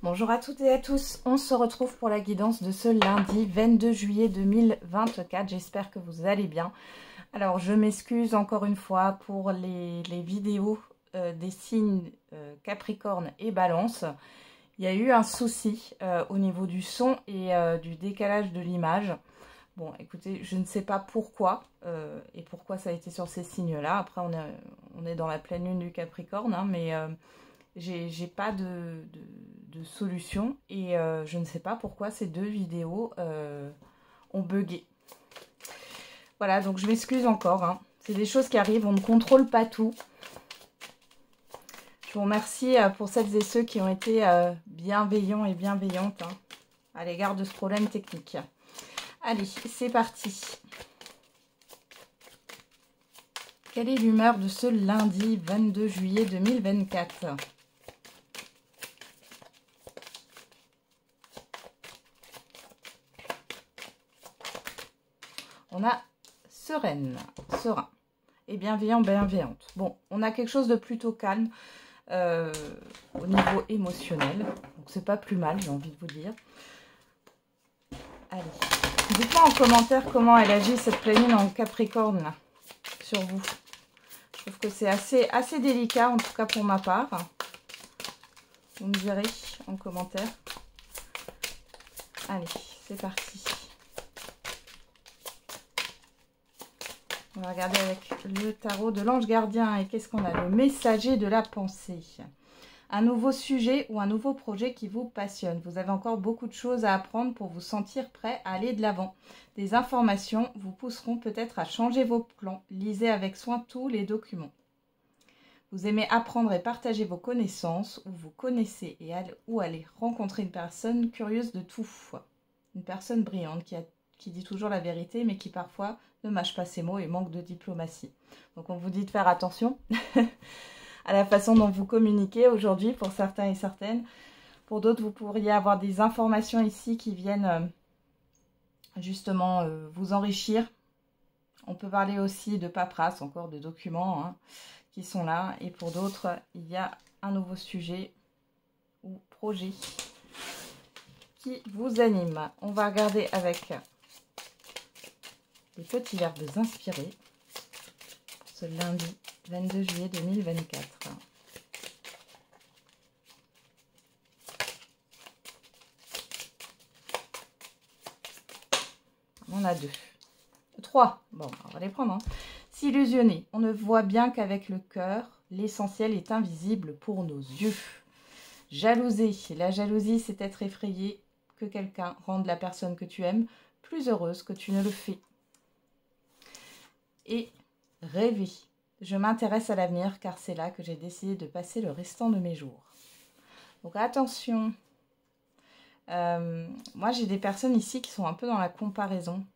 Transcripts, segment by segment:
Bonjour à toutes et à tous, on se retrouve pour la guidance de ce lundi 22 juillet 2024, j'espère que vous allez bien. Alors je m'excuse encore une fois pour les vidéos des signes Capricorne et Balance. Il y a eu un souci au niveau du son et du décalage de l'image. Bon écoutez, je ne sais pas pourquoi et pourquoi ça a été sur ces signes-là. Après on est dans la pleine lune du Capricorne, hein, mais... j'ai pas de solution et je ne sais pas pourquoi ces deux vidéos ont bugué. Voilà, donc je m'excuse encore. Hein. C'est des choses qui arrivent, on ne contrôle pas tout. Je vous remercie pour celles et ceux qui ont été bienveillants et bienveillantes hein, à l'égard de ce problème technique. Allez, c'est parti. Quelle est l'humeur de ce lundi 22 juillet 2024 ? On a sereine, serein et bienveillant, bienveillante. Bon, on a quelque chose de plutôt calme au niveau émotionnel. Donc, c'est pas plus mal, j'ai envie de vous dire. Allez, dites-moi en commentaire comment elle agit cette pleine lune en Capricorne là, sur vous. Je trouve que c'est assez délicat, en tout cas pour ma part. Vous me direz en commentaire. Allez, c'est parti. On va regarder avec le tarot de l'ange gardien. Et qu'est-ce qu'on a? Le messager de la pensée. Un nouveau sujet ou un nouveau projet qui vous passionne. Vous avez encore beaucoup de choses à apprendre pour vous sentir prêt à aller de l'avant. Des informations vous pousseront peut-être à changer vos plans. Lisez avec soin tous les documents. Vous aimez apprendre et partager vos connaissances ou vous connaissez ou allez rencontrer une personne curieuse de tout. Une personne brillante qui dit toujours la vérité mais qui parfois ne mâche pas ses mots et manque de diplomatie. Donc on vous dit de faire attention à la façon dont vous communiquez aujourd'hui pour certains et certaines. Pour d'autres, vous pourriez avoir des informations ici qui viennent justement vous enrichir. On peut parler aussi de paperasse, encore de documents hein, qui sont là. Et pour d'autres, il y a un nouveau sujet ou projet qui vous anime. On va regarder avec les petits verbes inspirés ce lundi 22 juillet 2024. On a 2. 3. Bon, on va les prendre. Hein. S'illusionner. On ne voit bien qu'avec le cœur. L'essentiel est invisible pour nos yeux. Jalouser. La jalousie, c'est être effrayé que quelqu'un rende la personne que tu aimes plus heureuse que tu ne le fais. Et rêver. Je m'intéresse à l'avenir car c'est là que j'ai décidé de passer le restant de mes jours. Donc attention. Moi j'ai des personnes ici qui sont un peu dans la comparaison.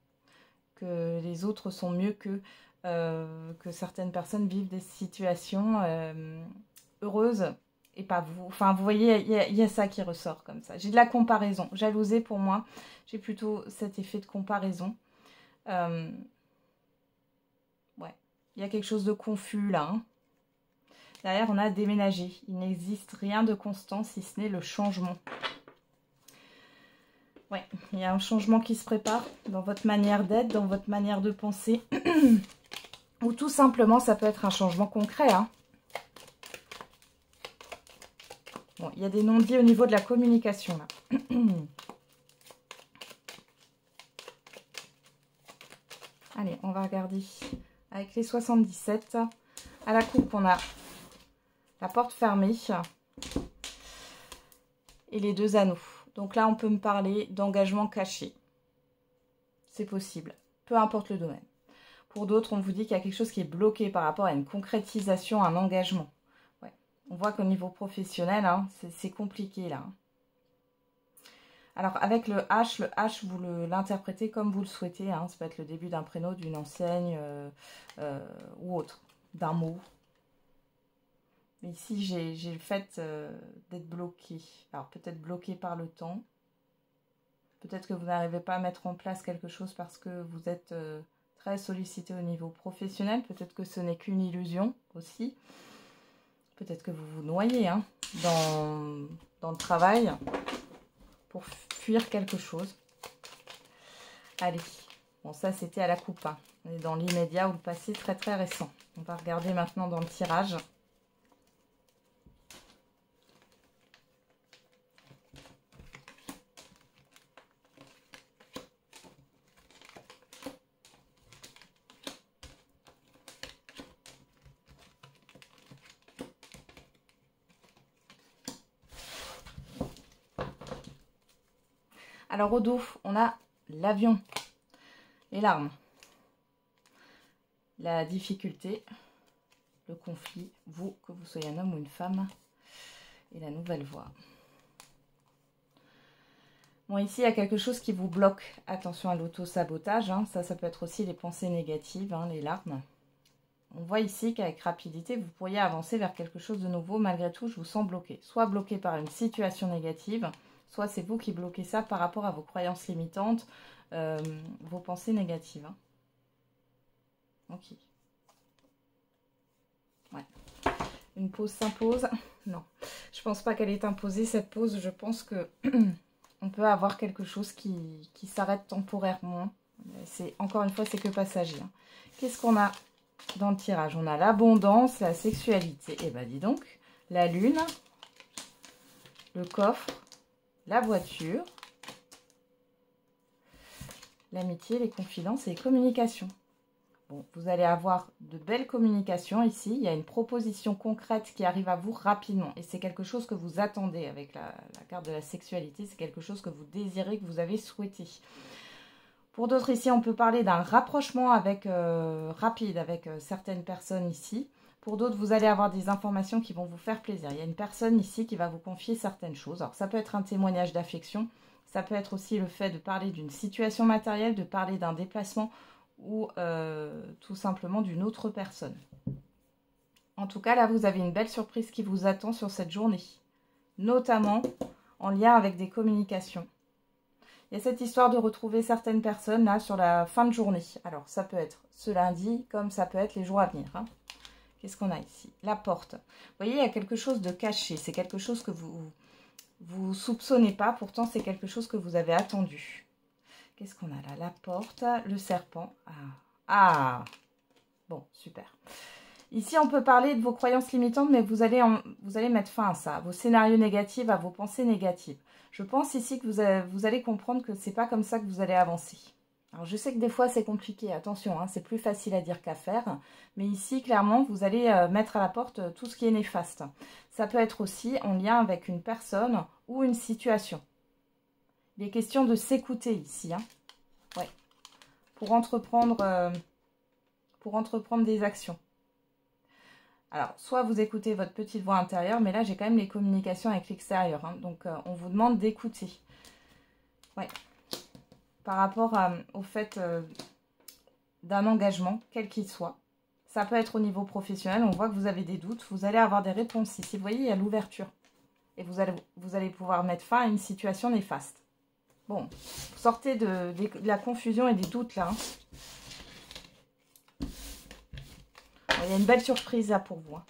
Que les autres sont mieux que certaines personnes vivent des situations heureuses et pas vous. Enfin vous voyez, il y a ça qui ressort comme ça. J'ai de la comparaison. Jalouser pour moi, j'ai plutôt cet effet de comparaison. Ouais. Il y a quelque chose de confus là. Hein. Derrière, on a déménagé. Il n'existe rien de constant si ce n'est le changement. Ouais, il y a un changement qui se prépare dans votre manière d'être, dans votre manière de penser. Ou tout simplement, ça peut être un changement concret. Hein. Bon, il y a des non-dits au niveau de la communication là. Allez, on va regarder. Avec les 77, à la coupe, on a la porte fermée et les 2 anneaux. Donc là, on peut me parler d'engagement caché. C'est possible, peu importe le domaine. Pour d'autres, on vous dit qu'il y a quelque chose qui est bloqué par rapport à une concrétisation, un engagement. Ouais. On voit qu'au niveau professionnel, hein, c'est compliqué là. Alors avec le H vous l'interprétez comme vous le souhaitez. Hein. Ça peut être le début d'un prénom, d'une enseigne ou autre, d'un mot. Mais ici j'ai le fait d'être bloqué. Alors peut-être bloqué par le temps. Peut-être que vous n'arrivez pas à mettre en place quelque chose parce que vous êtes très sollicité au niveau professionnel. Peut-être que ce n'est qu'une illusion aussi. Peut-être que vous vous noyez hein, dans le travail pour fuir quelque chose. Allez, bon ça c'était à la coupe. Hein. On est dans l'immédiat ou le passé très très récent. On va regarder maintenant dans le tirage. Alors au dos, on a l'avion, les larmes, la difficulté, le conflit, vous, que vous soyez un homme ou une femme, et la nouvelle voie. Bon, ici, il y a quelque chose qui vous bloque. Attention à l'auto-sabotage, hein. Ça peut être aussi les pensées négatives, hein, les larmes. On voit ici qu'avec rapidité, vous pourriez avancer vers quelque chose de nouveau. Malgré tout, je vous sens bloqué. Soit bloqué par une situation négative, soit c'est vous qui bloquez ça par rapport à vos croyances limitantes, vos pensées négatives. Hein. Ok. Ouais. Une pause s'impose. Non, je pense pas qu'elle est imposée, cette pause. Je pense que on peut avoir quelque chose qui s'arrête temporairement. Encore une fois, c'est que passager. Hein. Qu'est-ce qu'on a dans le tirage? On a l'abondance, la sexualité. Eh ben dis donc, la lune, le coffre, la voiture, l'amitié, les confidences et les communications. Bon, vous allez avoir de belles communications ici. Il y a une proposition concrète qui arrive à vous rapidement. Et c'est quelque chose que vous attendez avec la carte de la sexualité. C'est quelque chose que vous désirez, que vous avez souhaité. Pour d'autres ici, on peut parler d'un rapprochement rapide avec certaines personnes ici. Pour d'autres, vous allez avoir des informations qui vont vous faire plaisir. Il y a une personne ici qui va vous confier certaines choses. Alors, ça peut être un témoignage d'affection. Ça peut être aussi le fait de parler d'une situation matérielle, de parler d'un déplacement ou tout simplement d'une autre personne. En tout cas, là, vous avez une belle surprise qui vous attend sur cette journée, notamment en lien avec des communications. Il y a cette histoire de retrouver certaines personnes là sur la fin de journée. Alors, ça peut être ce lundi, comme ça peut être les jours à venir. Hein. Qu'est-ce qu'on a ici? La porte. Vous voyez, il y a quelque chose de caché. C'est quelque chose que vous soupçonnez pas. Pourtant, c'est quelque chose que vous avez attendu. Qu'est-ce qu'on a là? La porte, le serpent. Ah, bon, super. Ici, on peut parler de vos croyances limitantes, mais vous allez mettre fin à ça, à vos scénarios négatifs, à vos pensées négatives. Je pense ici que vous allez comprendre que c'est pas comme ça que vous allez avancer. Alors, je sais que des fois, c'est compliqué. Attention, hein, c'est plus facile à dire qu'à faire. Mais ici, clairement, vous allez mettre à la porte tout ce qui est néfaste. Ça peut être aussi en lien avec une personne ou une situation. Il est question de s'écouter ici. Hein. Ouais. Pour entreprendre des actions. Alors, soit vous écoutez votre petite voix intérieure, mais là, j'ai quand même les communications avec l'extérieur. Hein. Donc, on vous demande d'écouter. Ouais. Par rapport au fait d'un engagement, quel qu'il soit. Ça peut être au niveau professionnel. On voit que vous avez des doutes. Vous allez avoir des réponses ici. Vous voyez, il y a l'ouverture. Et vous allez pouvoir mettre fin à une situation néfaste. Bon, sortez de la confusion et des doutes là. Hein. Il y a une belle surprise là pour vous. Hein.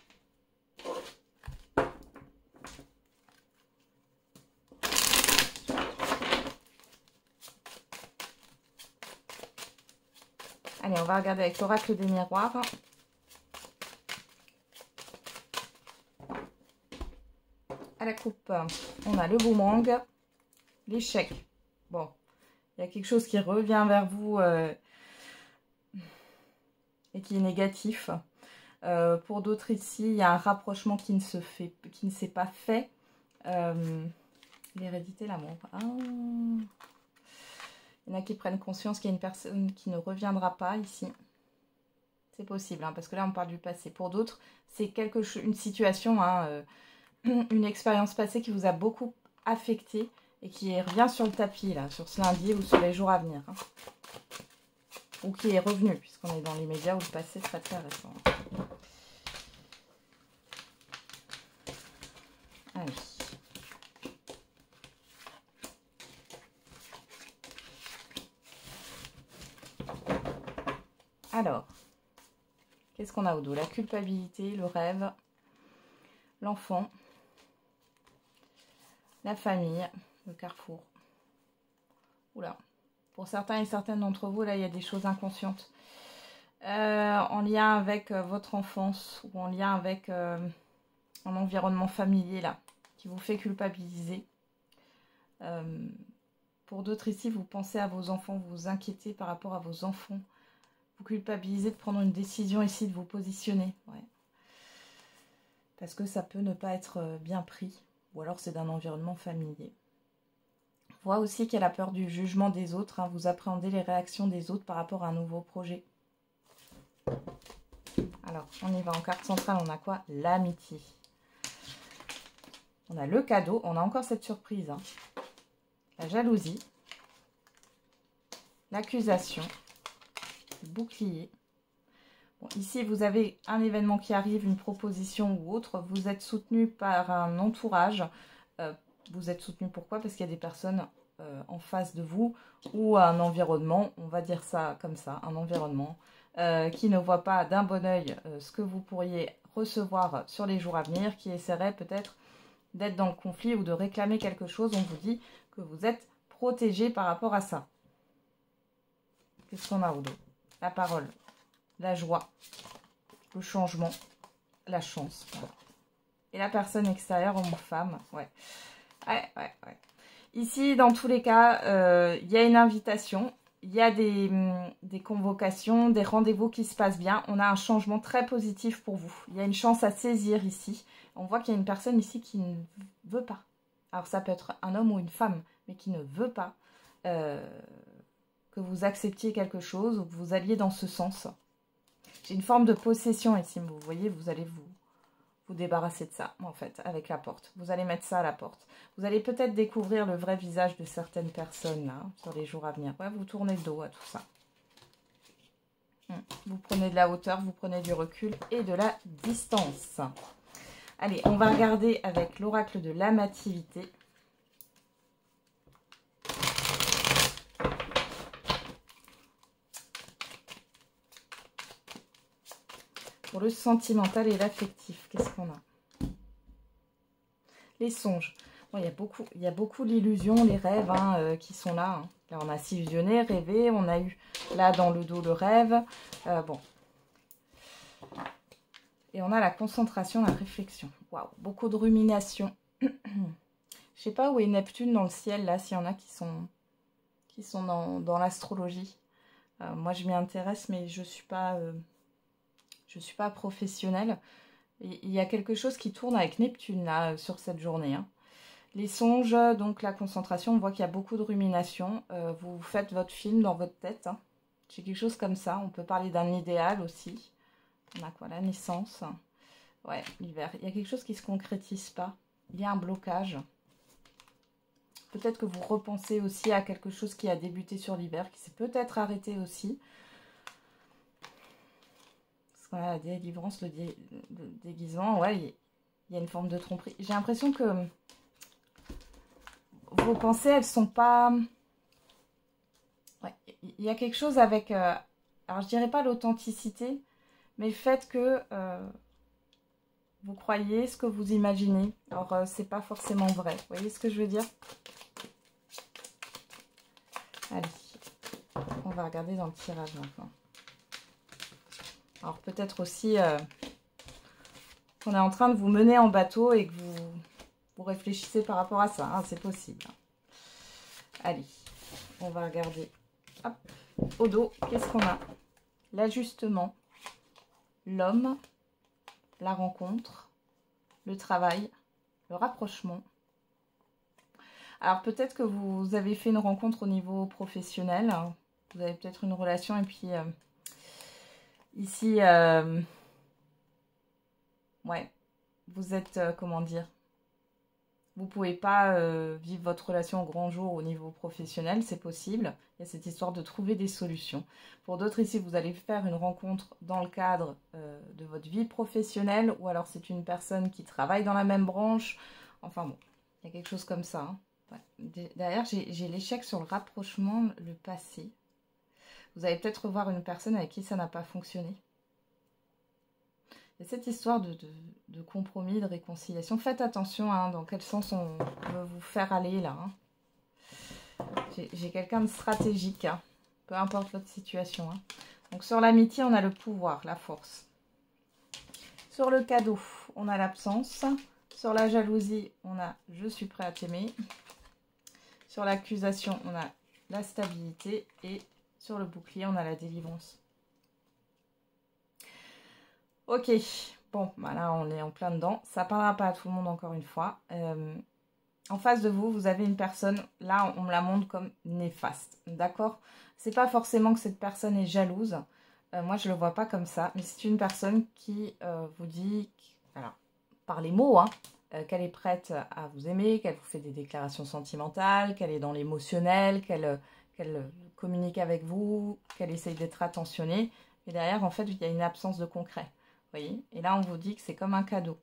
Allez, on va regarder avec l'oracle des miroirs. À la coupe, on a le boomerang, l'échec. Bon, il y a quelque chose qui revient vers vous et qui est négatif. Pour d'autres ici, il y a un rapprochement qui ne s'est pas fait. L'hérédité, l'amour. Ah. Il y en a qui prennent conscience qu'il y a une personne qui ne reviendra pas ici. C'est possible, hein, parce que là, on parle du passé. Pour d'autres, c'est une situation, hein, une expérience passée qui vous a beaucoup affecté et qui revient sur le tapis, là, sur ce lundi ou sur les jours à venir. Hein. Ou qui est revenu, puisqu'on est dans l'immédiat ou le passé très très récent. Allez. Alors, qu'est-ce qu'on a au dos? La culpabilité, le rêve, l'enfant, la famille, le carrefour. Oula, pour certains et certaines d'entre vous, là, il y a des choses inconscientes. En lien avec votre enfance ou en lien avec un environnement familier, là, qui vous fait culpabiliser. Pour d'autres ici, vous pensez à vos enfants, vous vous inquiétez par rapport à vos enfants. Vous culpabilisez de prendre une décision ici, de vous positionner. Ouais. Parce que ça peut ne pas être bien pris. Ou alors c'est d'un environnement familier. On voit aussi qu'elle a peur du jugement des autres. Hein. Vous appréhendez les réactions des autres par rapport à un nouveau projet. Alors, on y va en carte centrale. On a quoi? L'amitié. On a le cadeau. On a encore cette surprise. Hein. La jalousie. L'accusation. Le bouclier. Bon, ici, vous avez un événement qui arrive, une proposition ou autre. Vous êtes soutenu par un entourage. Vous êtes soutenu pourquoi? Parce qu'il y a des personnes en face de vous ou un environnement, on va dire ça comme ça, un environnement qui ne voit pas d'un bon œil ce que vous pourriez recevoir sur les jours à venir, qui essaierait peut-être d'être dans le conflit ou de réclamer quelque chose. On vous dit que vous êtes protégé par rapport à ça. Qu'est-ce qu'on a au dos? La parole, la joie, le changement, la chance. Voilà. Et la personne extérieure, homme ou femme, ouais. Ouais. Ici, dans tous les cas, il y a une invitation, il y a des convocations, des rendez-vous qui se passent bien. On a un changement très positif pour vous. Il y a une chance à saisir ici. On voit qu'il y a une personne ici qui ne veut pas. Alors, ça peut être un homme ou une femme, mais qui ne veut pas que vous acceptiez quelque chose ou que vous alliez dans ce sens. J'ai une forme de possession ici. Vous voyez, vous allez vous débarrasser de ça, en fait, avec la porte. Vous allez mettre ça à la porte. Vous allez peut-être découvrir le vrai visage de certaines personnes, là, sur les jours à venir. Ouais, vous tournez le dos à tout ça. Vous prenez de la hauteur, vous prenez du recul et de la distance. Allez, on va regarder avec l'oracle de l'amativité. Pour le sentimental et l'affectif, qu'est-ce qu'on a? Les songes. Bon, il y a beaucoup l'illusion, les rêves hein, qui sont là. Hein. Là, on a si visionné, rêvé. On a eu là dans le dos le rêve. Bon. Et on a la concentration, la réflexion. Waouh, beaucoup de rumination. Je sais pas où est Neptune dans le ciel, là, s'il y en a qui sont dans l'astrologie. Moi, je m'y intéresse, mais je suis pas professionnelle. Il y a quelque chose qui tourne avec Neptune là sur cette journée. Hein. Les songes, donc la concentration, on voit qu'il y a beaucoup de rumination. Vous faites votre film dans votre tête. Hein. J'ai quelque chose comme ça. On peut parler d'un idéal aussi. On a quoi? La naissance. Ouais, l'hiver. Il y a quelque chose qui ne se concrétise pas. Il y a un blocage. Peut-être que vous repensez aussi à quelque chose qui a débuté sur l'hiver, qui s'est peut-être arrêté aussi. Voilà, la délivrance, le déguisement, ouais, il y a une forme de tromperie. J'ai l'impression que vos pensées, elles sont pas... Ouais, il y a quelque chose avec... alors, je dirais pas l'authenticité, mais le fait que vous croyez ce que vous imaginez. Alors, c'est pas forcément vrai. Vous voyez ce que je veux dire? Allez, on va regarder dans le tirage maintenant. Alors peut-être aussi qu'on est en train de vous mener en bateau et que vous réfléchissez par rapport à ça. Hein, c'est possible. Allez, on va regarder. Hop, au dos, qu'est-ce qu'on a? L'ajustement, l'homme, la rencontre, le travail, le rapprochement. Alors peut-être que vous avez fait une rencontre au niveau professionnel. Hein, vous avez peut-être une relation et puis... ici, ouais, vous êtes, comment dire, vous pouvez pas vivre votre relation au grand jour au niveau professionnel, c'est possible. Il y a cette histoire de trouver des solutions. Pour d'autres ici, vous allez faire une rencontre dans le cadre de votre vie professionnelle ou alors c'est une personne qui travaille dans la même branche. Enfin bon, il y a quelque chose comme ça. Hein. Ouais. Derrière, j'ai l'échec sur le rapprochement, le passé. Vous allez peut-être revoir une personne avec qui ça n'a pas fonctionné. Il y Et cette histoire de compromis, de réconciliation, faites attention hein, dans quel sens on veut vous faire aller là. Hein. J'ai quelqu'un de stratégique, hein, peu importe votre situation. Hein. Donc sur l'amitié, on a le pouvoir, la force. Sur le cadeau, on a l'absence. Sur la jalousie, on a « je suis prêt à t'aimer ». Sur l'accusation, on a la stabilité. Et sur le bouclier, on a la délivrance. Ok, bon, bah là, on est en plein dedans. Ça ne parlera pas à tout le monde, encore une fois. En face de vous, vous avez une personne, là, on me la montre comme néfaste. D'accord? C'est pas forcément que cette personne est jalouse. Moi, je ne le vois pas comme ça. Mais c'est une personne qui vous dit, alors, par les mots, hein, qu'elle est prête à vous aimer, qu'elle vous fait des déclarations sentimentales, qu'elle est dans l'émotionnel, qu'elle communique avec vous, qu'elle essaye d'être attentionnée. Et derrière, en fait, il y a une absence de concret. Vous voyez? Et là, on vous dit que c'est comme un cadeau.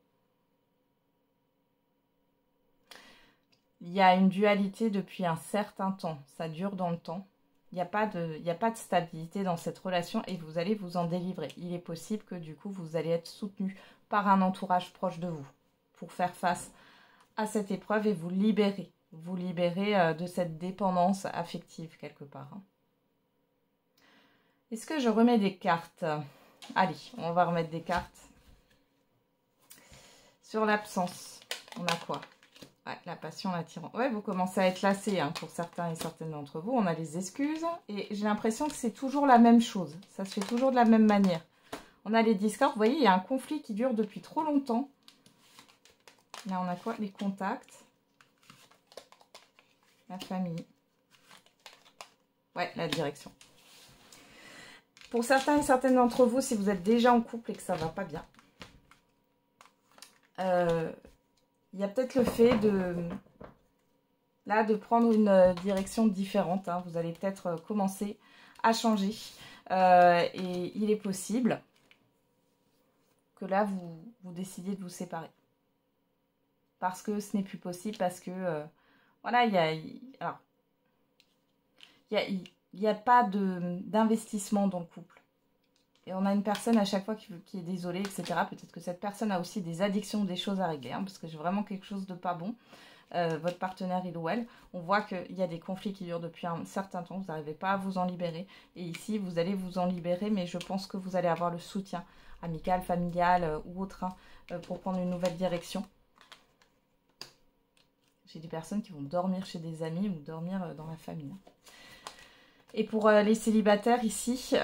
Il y a une dualité depuis un certain temps. Ça dure dans le temps. Il n'y a pas de stabilité dans cette relation et vous allez vous en délivrer. Il est possible que du coup, vous allez être soutenu par un entourage proche de vous pour faire face à cette épreuve et vous libérer. Vous libérer de cette dépendance affective quelque part. Hein. Est-ce que je remets des cartes? Allez, on va remettre des cartes. Sur l'absence, on a quoi? Ouais, la passion, l'attirance. Ouais, vous commencez à être lassé hein, pour certains et certaines d'entre vous. On a les excuses et j'ai l'impression que c'est toujours la même chose. Ça se fait toujours de la même manière. On a les discords. Vous voyez, il y a un conflit qui dure depuis trop longtemps. Là, on a quoi? Les contacts. La famille. Ouais, la direction. Pour certains et certaines d'entre vous, si vous êtes déjà en couple et que ça ne va pas bien, il y a peut-être le fait de prendre une direction différente. Hein. Vous allez peut-être commencer à changer. Et il est possible que là, vous décidiez de vous séparer. Parce que ce n'est plus possible, parce que, voilà, il n'y a pas d'investissement dans le couple. Et on a une personne à chaque fois qui est désolée, etc. Peut-être que cette personne a aussi des addictions, des choses à régler, hein, parce que j'ai vraiment quelque chose de pas bon. Votre partenaire, il ou elle, on voit qu'il y a des conflits qui durent depuis un certain temps, vous n'arrivez pas à vous en libérer. Et ici, vous allez vous en libérer, mais je pense que vous allez avoir le soutien amical, familial ou autre hein, pour prendre une nouvelle direction. J'ai des personnes qui vont dormir chez des amis ou dormir dans la famille. Et pour les célibataires ici...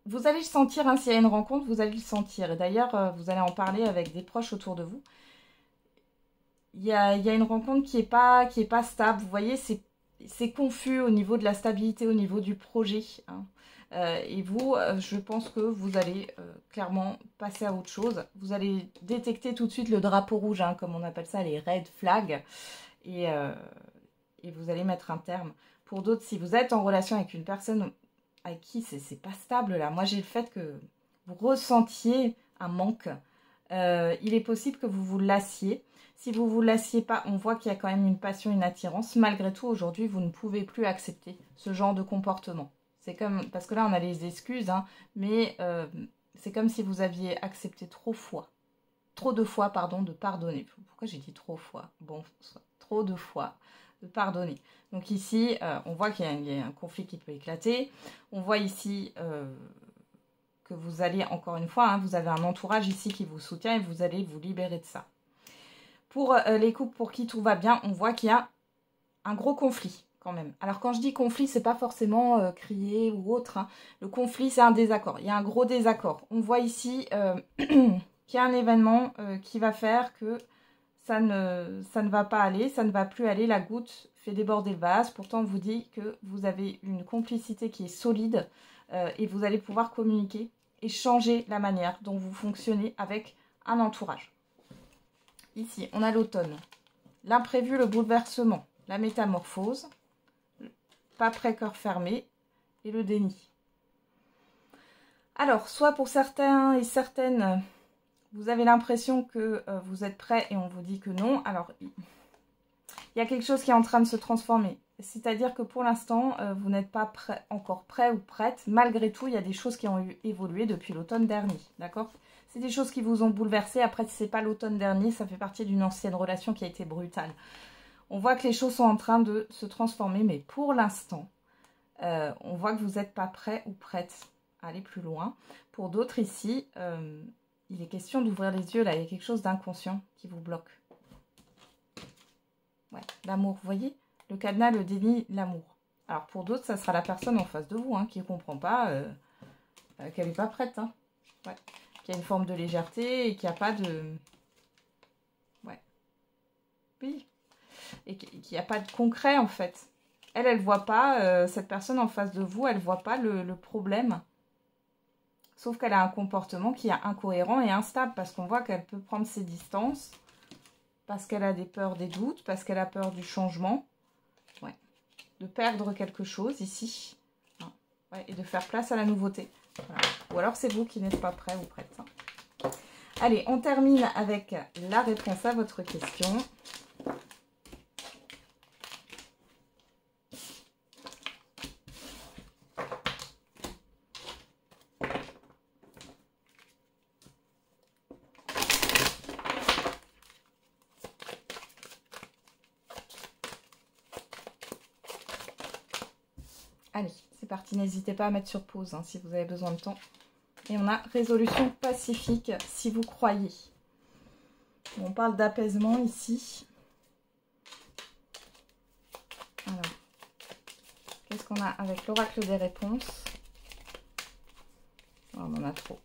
vous allez le sentir, hein, s'il y a une rencontre, vous allez le sentir. Et d'ailleurs, vous allez en parler avec des proches autour de vous. Il y a une rencontre qui est pas stable. Vous voyez, c'est confus au niveau de la stabilité, au niveau du projet. Hein. Et vous, je pense que vous allez clairement passer à autre chose. Vous allez détecter tout de suite le drapeau rouge, hein, comme on appelle ça, les red flags. Et vous allez mettre un terme. Pour d'autres, si vous êtes en relation avec une personne... avec qui c'est pas stable là. Moi j'ai le fait que vous ressentiez un manque. Il est possible que vous vous lassiez. Si vous vous lassiez pas, on voit qu'il y a quand même une passion, une attirance. Malgré tout, aujourd'hui, vous ne pouvez plus accepter ce genre de comportement. C'est comme, parce que là on a les excuses, hein, mais c'est comme si vous aviez accepté trop de fois, pardon, de pardonner. Pourquoi j'ai dit trop fois? Bon, trop de fois de pardonner. Donc ici, on voit qu'il y a un conflit qui peut éclater. On voit ici que vous allez, encore une fois, hein, vous avez un entourage ici qui vous soutient et vous allez vous libérer de ça. Pour les couples pour qui tout va bien, on voit qu'il y a un gros conflit quand même. Alors quand je dis conflit, c'est pas forcément crier ou autre. Hein. Le conflit, c'est un désaccord. Il y a un gros désaccord. On voit ici qu'il y a un événement qui va faire que ça ne va pas aller, ça ne va plus aller, la goutte fait déborder le vase. Pourtant, on vous dit que vous avez une complicité qui est solide et vous allez pouvoir communiquer et changer la manière dont vous fonctionnez avec un entourage. Ici, on a l'automne, l'imprévu, le bouleversement, la métamorphose, pas prêt, cœur fermé et le déni. Alors, soit pour certains et certaines... vous avez l'impression que vous êtes prêt et on vous dit que non. Alors, il y a quelque chose qui est en train de se transformer. c'est-à-dire que pour l'instant, vous n'êtes pas encore prêt ou prête. Malgré tout, il y a des choses qui ont évolué depuis l'automne dernier, d'accord? C'est des choses qui vous ont bouleversé. Après, si ce n'est pas l'automne dernier, ça fait partie d'une ancienne relation qui a été brutale. On voit que les choses sont en train de se transformer, mais pour l'instant, on voit que vous n'êtes pas prêt ou prête à aller plus loin. Pour d'autres ici, il est question d'ouvrir les yeux. Là, il y a quelque chose d'inconscient qui vous bloque. Ouais, l'amour, vous voyez? Le cadenas, le déni, l'amour. Alors, pour d'autres, ça sera la personne en face de vous qui ne comprend pas qu'elle n'est pas prête. Hein. Ouais. Qu'il y a une forme de légèreté et qu'il n'y a pas de... Ouais. Oui. Et qu'il n'y a pas de concret, en fait. Elle ne voit pas, cette personne en face de vous, elle ne voit pas le problème. Sauf qu'elle a un comportement qui est incohérent et instable, parce qu'on voit qu'elle peut prendre ses distances, parce qu'elle a des peurs, des doutes, parce qu'elle a peur du changement. Ouais. De perdre quelque chose ici. Ouais, et de faire place à la nouveauté. Voilà. Ou alors c'est vous qui n'êtes pas prêt ou prête. Hein. Allez, on termine avec la réponse à votre question. Allez, c'est parti. N'hésitez pas à mettre sur pause si vous avez besoin de temps. Et on a résolution pacifique si vous croyez. On parle d'apaisement ici. Alors, qu'est-ce qu'on a avec l'oracle des réponses? Oh, on en a trop.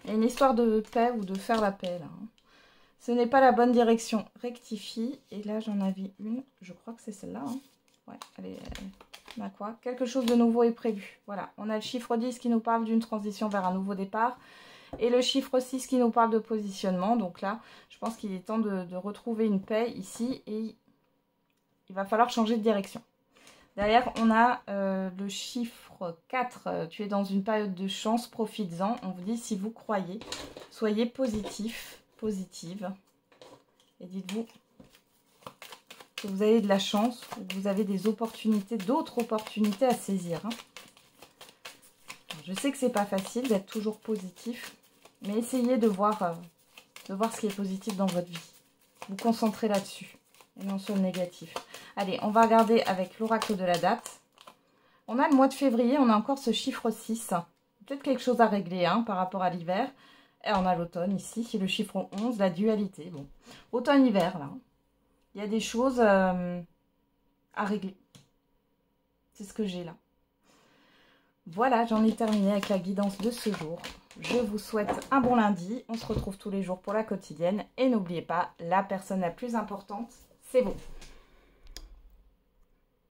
Il y a une histoire de paix ou de faire la paix là. Ce n'est pas la bonne direction. Rectifie. Et là, j'en avais une. Je crois que c'est celle-là. Hein. Ouais, allez. On a quoi? Quelque chose de nouveau est prévu. Voilà. On a le chiffre 10 qui nous parle d'une transition vers un nouveau départ. Et le chiffre 6 qui nous parle de positionnement. Donc là, je pense qu'il est temps de retrouver une paix ici. Et il va falloir changer de direction. Derrière, on a le chiffre 4. Tu es dans une période de chance. Profites-en. On vous dit, si vous croyez, soyez positif. Positive, et dites-vous que vous avez de la chance, que vous avez des opportunités, d'autres opportunités à saisir. Hein. Je sais que c'est pas facile d'être toujours positif, mais essayez de voir ce qui est positif dans votre vie. Vous concentrez là-dessus, et non sur le négatif. Allez, on va regarder avec l'oracle de la date. On a le mois de février, on a encore ce chiffre 6. Peut-être quelque chose à régler par rapport à l'hiver. Et on a l'automne ici, le chiffre 11, la dualité. Bon, automne-hiver, là. Il y a des choses à régler. C'est ce que j'ai là. Voilà, j'en ai terminé avec la guidance de ce jour. Je vous souhaite un bon lundi. On se retrouve tous les jours pour la quotidienne. Et n'oubliez pas, la personne la plus importante, c'est vous.